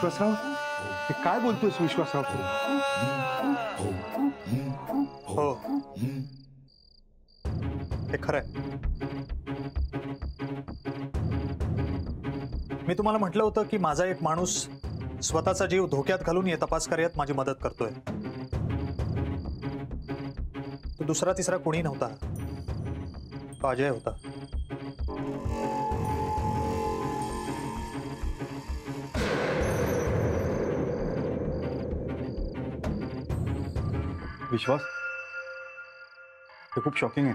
विश्वासराव, हे काय बोलतोस विश्वासराव तू? हो, हे खरंय. मी तुम्हाला म्हटलं होतं की माझा एक माणूस स्वतःचा जीव धोक्यात घालून या तपास कार्यात माझी मदत करतोय. तो दुसरा तिसरा कोणी नव्हता, तो अजय होता. विश्वास, हे खूप शॉकिंग आहे.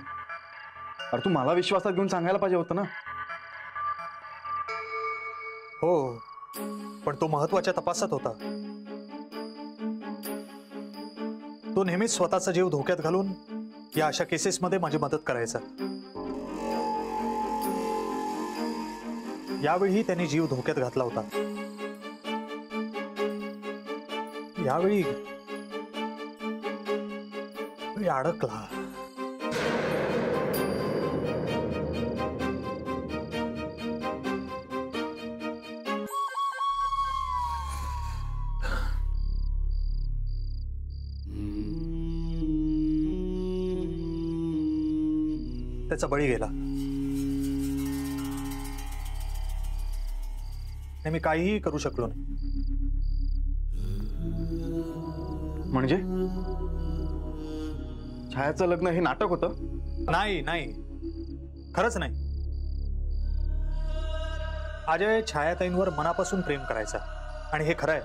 अरे तू मला विश्वासात घेऊन सांगायला पाहिजे होतं ना. हो, पण तो महत्वाच्या तपासात होता. तो नेहमीच स्वतःचा जीव धोक्यात घालून या अशा केसेसमध्ये माझी मदत करायचा. यावेळी त्यांनी जीव धोक्यात घातला होता. यावेळी अडकला. त्याचा बळी गेला. मी काहीही करू शकलो नाही. म्हणजे छायाचं लग्न हे नाटक होतं? नाही नाही, खरंच नाही. अजय छायाताईंवर मनापासून प्रेम करायचा आणि हे खरं आहे.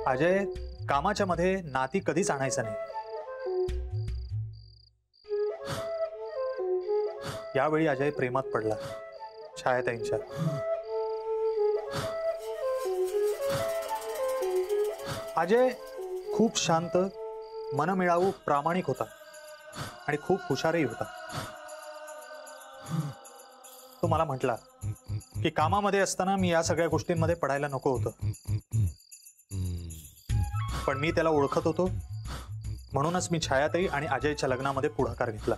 अजय कामाच्या मध्ये नाती कधीच आणायचं नाही. यावेळी अजय प्रेमात पडला छायाताईंच्या. अजय खूप शांत, मनमिळावू, प्रामाणिक होता आणि खूप हुशारही होता. तो मला म्हटला की कामामध्ये असताना मी या सगळ्या गोष्टींमध्ये पडायला नको होतं, पण मी त्याला ओळखत होतो, म्हणूनच मी छायाताई आणि अजयच्या लग्नामध्ये पुढाकार घेतला.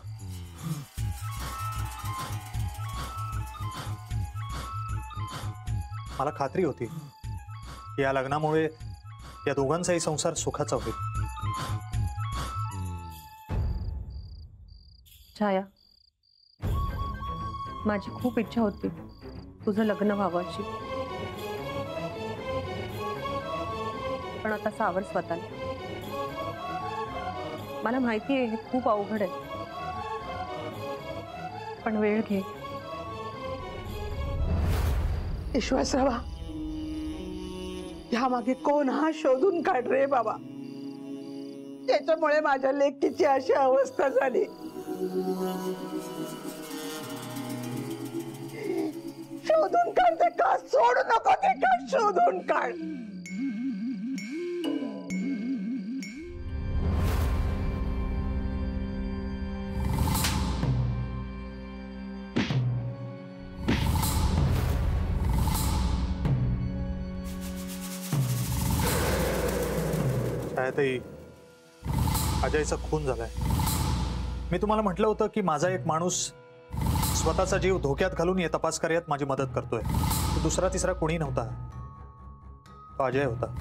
मला खात्री होती की या लग्नामुळे या दोघांचाही संसार सुखाचा होईल. छाया, माझी खूप इच्छा होती तुझं लग्न व्हावं अशी, पण आता सावर स्वतःला. मला माहिती आहे हे खूप अवघड आहे, पण वेळ घे. विश्वासरावा, ह्यामागे कोण हा शोधून काढ रे बाबा. त्याच्यामुळे माझ्या लेकीची अशी अवस्था झाली. शोधून काढ ते का, सोडू नको ते का, शोधून काढ. छायाताई, अजयचा खून झालाय. मी तुम्हाला म्हटलं होतं की माझा एक माणूस स्वतःचा जीव धोक्यात घालून या तपास कार्यात माझी मदत करतोय. तो दुसरा तिसरा कोणी नव्हता, तो अजय होता.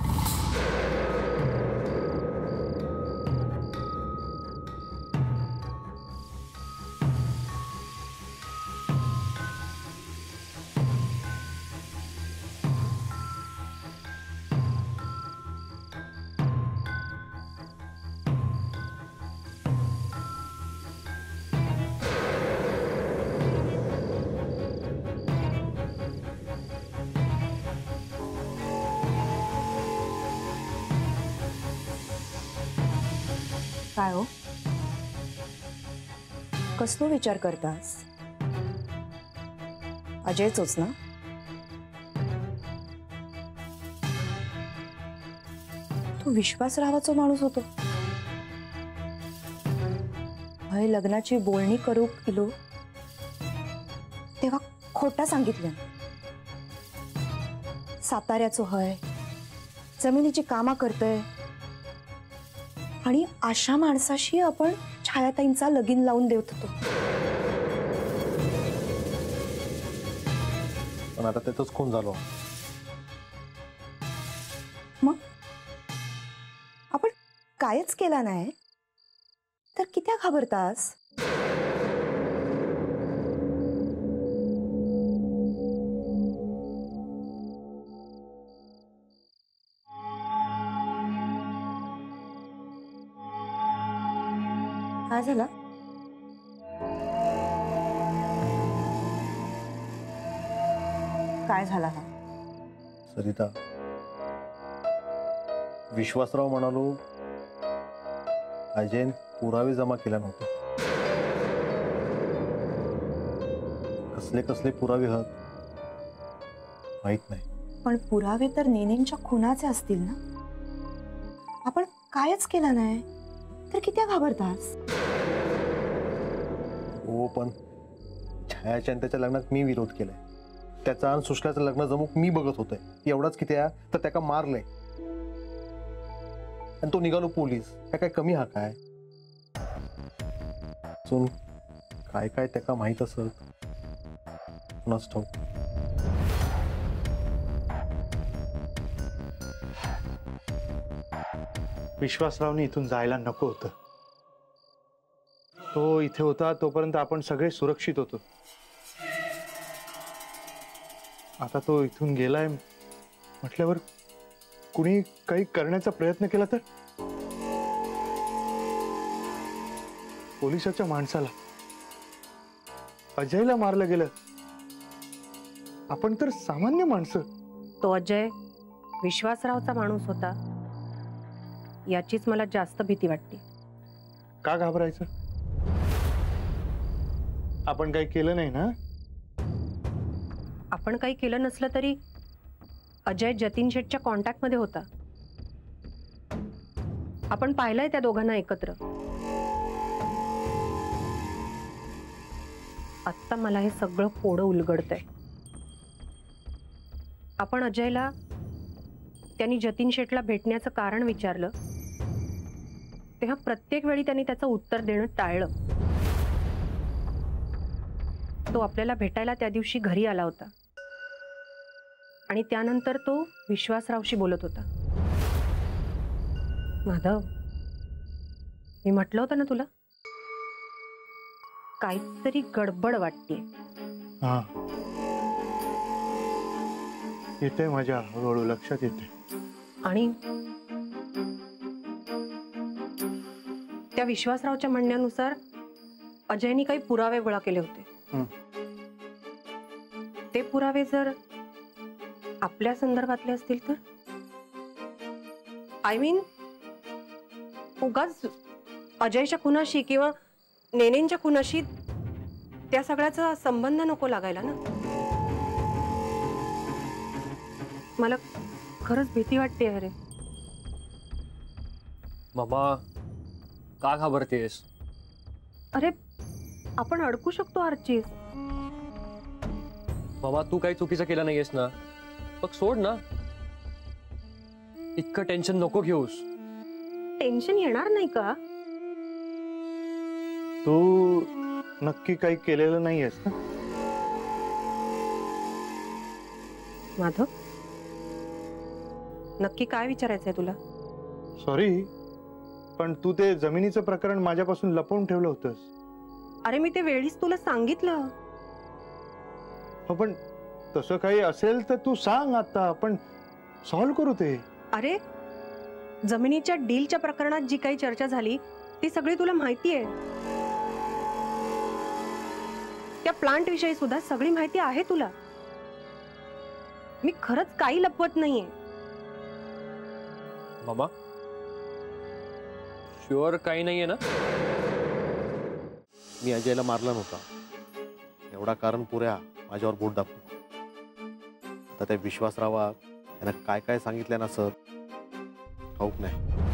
काय हो, कसलो विचार करतास? अजयचोच ना? तो विश्वासरावाचो माणूस होतो. हय लग्नाची बोलणी करूक इलो तेव्हा खोटा सांगितलं. साताऱ्याचो हय, जमिनीची कामा करतय आणि अशा माणसाशी आपण छायाताईंचा लगीन लावून देत होतो. पण आता त्याचाच खून झालो. मग आपण कायच केला नाही तर किती घाबरतास? काय झालं? काय झाला हा? सरिता, विश्वासराव म्हणालो अजयन पुरावे जमा केला नव्हते. कसले कसले पुरावे आहेत माहित नाही. पण पुरावे तर नेनेंच्या खुनाचे असतील ना. आपण कायच केला नाही तर किती घाबरतास? हो, पण छायाच्या आणि त्याच्या लग्नात मी विरोध केलाय. त्याचा आणि सुशलाचं लग्न जमूक मी बघत होतोय. एवढाच किती आहे तर त्याका मारलंय आणि तो निघालो पोलीस. काय कमी हा काय? सुन, काय काय त्याका माहित असत कुणास ठाऊक. विश्वासरावने इथून जायला नको होतं. तो इथे होता तोपर्यंत आपण सगळे सुरक्षित होतो. आता तो इथून गेलाय म्हटल्यावर कुणी काही करण्याचा प्रयत्न केला तर? पोलिसाच्या माणसाला, अजयला मारलं गेलं. आपण तर सामान्य माणसं. तो अजय विश्वासरावचा माणूस होता याचीच मला जास्त भीती वाटते. का घाबरायचं? आपण काही केलं नाही ना. आपण काही केलं नसलं तरी अजय जतीन शेठच्या कॉन्टॅक्ट मध्ये होता. आपण पाहिलंय त्या दोघांना एकत्र. आत्ता मला हे सगळं कोडं उलगडतंय. आपण अजयला त्यांनी जतीन शेठला भेटण्याचं कारण विचारलं तेव्हा प्रत्येक वेळी त्यांनी त्याचं उत्तर देणं टाळलं. तो आपल्याला भेटायला त्या दिवशी घरी आला होता आणि त्यानंतर तो विश्वासरावशी बोलत होता. माधव, मी म्हटलं होतं ना तुला, काहीतरी गडबड वाटतेय. हा, येते माझ्या हळूहळू लक्षात येते. आणि त्या विश्वासरावच्या म्हणण्यानुसार अजयनी काही पुरावे गोळा केले होते. ते पुरावे जर आपल्या संदर्भातले असतील तर? आय मीन, उगाच अजयच्या खुनाशी किंवा नेनेंच्या खुनाशी त्या सगळ्याचा संबंध नको लागायला ना. मला खरंच भीती वाटते. अरे बाबा, का घाबरतेस? अरे, आपण अडकू शकतो आर्चीस. बाबा, तू काही चुकीचं केलं नाहीयेस ना. मग सोड ना. इतकं टेन्शन नको घेऊस. टेन्शन येणार नाही का? तू नक्की काही केलेलं नाहीयेस ना? माधव, नक्की काय विचारायचंय तुला? सॉरी, पण तू ते जमिनीचं प्रकरण माझ्यापासून लपवून ठेवलं होतंस. अरे, मी ते वेळीच तुला सांगितलं. हो, पण तसं काही असेल तर तू सांग. आता आपण सॉल्व्ह करू ते. अरे, जमिनीच्या डीलच्या प्रकरणात जी काही चर्चा झाली ती सगळी तुला माहिती आहे. त्या प्लांट विषयी सुद्धा सगळी माहिती आहे तुला. मी खरंच काही लपवत नाहीये. बाबा, शुअर काही नाहीये ना? मी अजयला मारला नव्हता एवढा कारण पुऱ्या माझ्यावर बोट दाखवू. आता त्या विश्वासरावा यांना काय काय सांगितलं ना सर ठाऊक नाही.